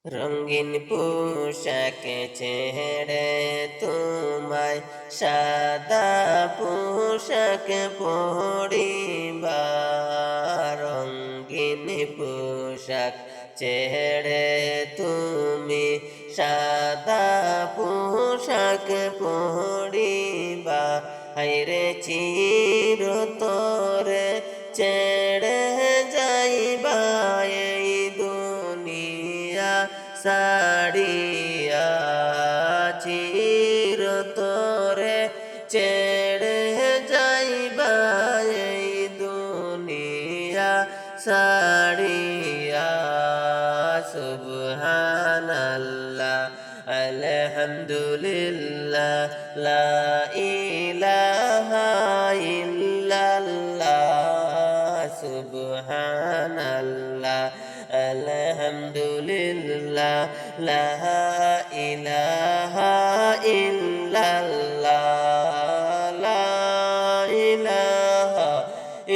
রঙিন পোশাক ছেড়ে তোমায় সাদা পোশাক পরিবা, রঙিন পোশাক ছেড়ে তুমি সাদা পোশাক পরিবা, হায়রে চিরতরে ছেড়ে যাইবা এই দুনিয়া সাড়িয়া, চিরতরে ছেড়ে যাইবা এই দুনিয়া সাড়িয়া। সুবহানাল্লাহ আলহামদুলিল্লাহ লা ইলাহা ইল্লাল্লাহ, সুবহানাল্লাহ আলহামদুলিল্লাহ লা ইলাহা ইল্লাল্লাহ, লা ইলাহা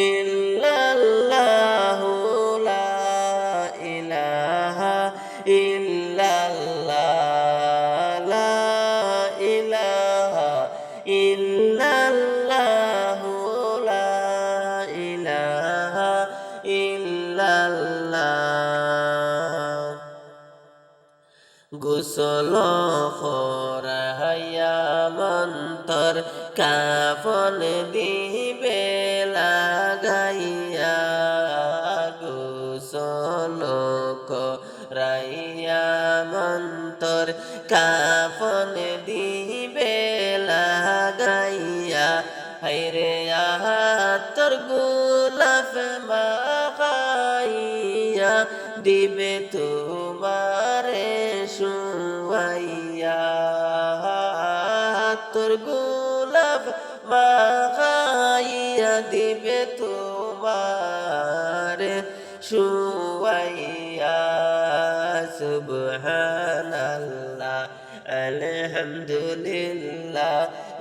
ইল্লাল্লাহ, লা ইলাহা ইল্লাল্লাহ, লা ইলাহা ইল্লাল্লাহ, লা ইলাহা ইল্লাল্লাহ। গোসল করাইয়া মন্তর কাফন দিবে লাগাইয়া, গোসল করাইয়া মন্তর কাফন দিবে লাগাইয়া, হায়রে তোর গোলাপ মাখাইয়া দিবে তোমারে শুয়াইয়া, তোর গোলাপ মাখাইয়া দিবে তোমারে শুয়াইয়া। সুবহানাল্লাহ আলহামদুলিল্লাহ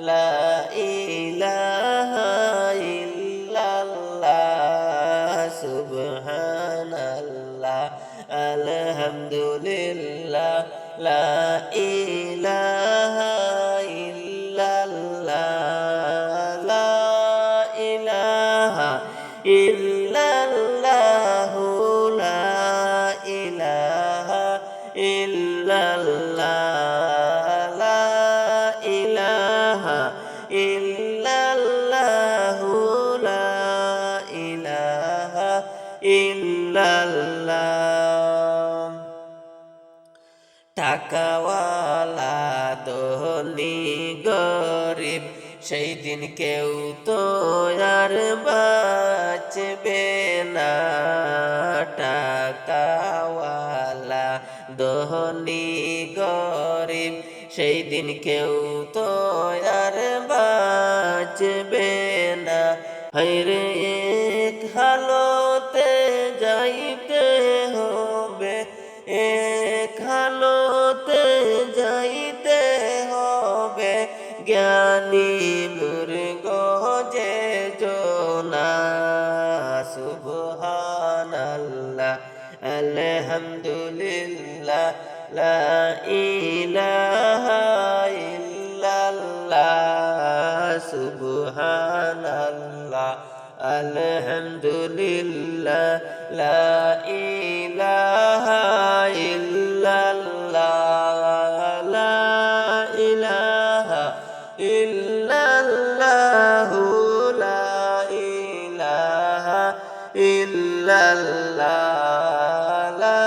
লা ইলাহা ইল্লাল্লাহ, সুবহানাল্লাহ আলহামদুলিল্লাহ লা ইলাহা ইল্লাল্লাহ, লা ইলাহা ইল্লাল্লাহ, লা ইলাহা ইল্লাল্লাহ, লা ইলাহা ইল্লাল্লাহ, লা ইলাহা ইল্লাল্লাহ। টাকাওয়ালা ধনী গরিব সেই দিন কেউ তো আর বাঁচবে না, টাকাওয়ালা ধনী গরিব সেই দিন কেউ তো আর বাঁচবে না, হায়রে এক হালতে যাইতে হবে, এক হালতে যাইতে হবে, জ্ঞানী মৃগ যে জোনা। সুবহানাল্লাহ আলহামদুলিল্লাহ লা ইলাহা ইল্লাল্লাহ, সুবহানাল্লাহ আলহামদুলিল্লাহ লা ইলাহা ইল্লাল্লাহ, লা ইলাহা ইল্লাল্লাহ, লা ইলাহা ইল্লাল্লাহ, লা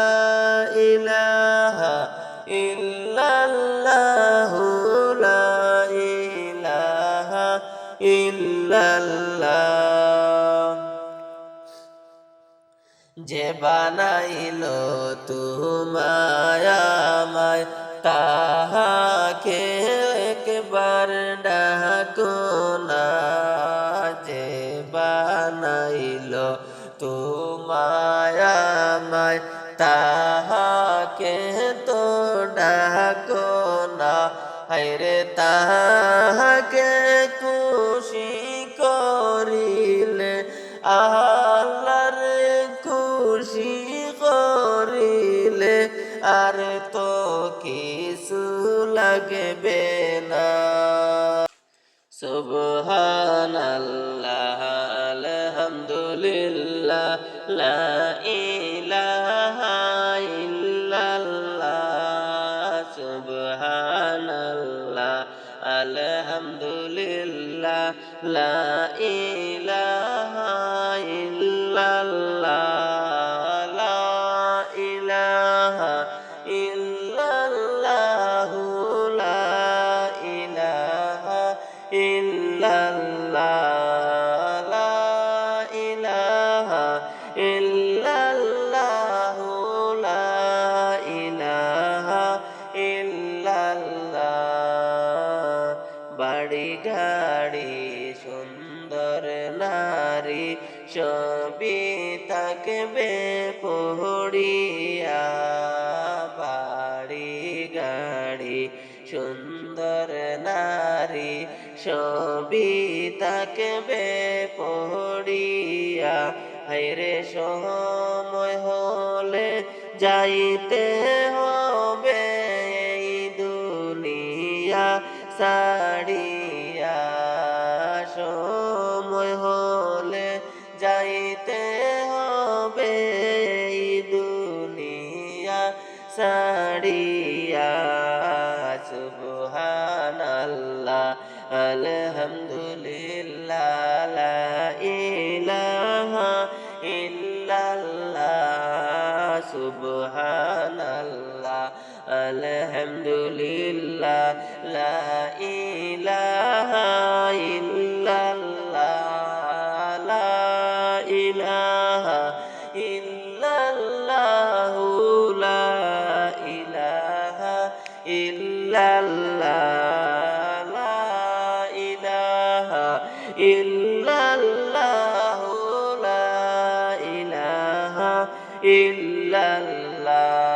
ইলাহা ইল্লাল্লাহ, লা ইলাহা ইল্লাল্লাহ। যে বানাইলো তোমায় আমায় তাহাকে একবার ডাকো না, যে বানাইলো তোমায় আমায় তাহাকে তো ডাকো না, হায়রে তাহাকে খুশি করিলে আল্লাহর খুশি করিলে আর তো কিছু লাগবে না। সুবহানাল্লাহ আলহামদুলিল্লাহ লা ইলাহা ইল্লাল্লাহ সুবহানাল্লাহ আলহামদুলিল্লাহ লা ইলাহা ইল্লাল্লাহ লা ইলাহা ইল্লাল্লাহ লা ইলাহা ইল্লাল্লাহ লা ইলাহা ইল্লাল্লাহ লা ইলাহা ইল্লাল্লাহ। বাড়ি গাড়ি সুন্দর নারী সবই থাকবে পড়িয়া। বাড়ি গাড়ি সুন্দর নারী সবই থাকবে পড়িয়া। হায়রে সময় হলে যাইতে হবে এই দুনিয়া ছাড়িয়া। সময় হলে যাইতে হবে এই দুনিয়া ছাড়িয়া। সুবহানাল্লাহ আলহামদুলিল্লাহ লা ইলাহা ইল্লাল্লাহ সুবহানাল্লাহ আলহামদুলিল্লাহ লা ইলাহা ইল্লাল্লাহ লা ইলাহা ইল্লাল্লাহ লা ইলাহা ইল্লাল্লাহ লা ইলাহা ইল্লাল্লাহ লা ইলাহা ইল্লাল্লাহ।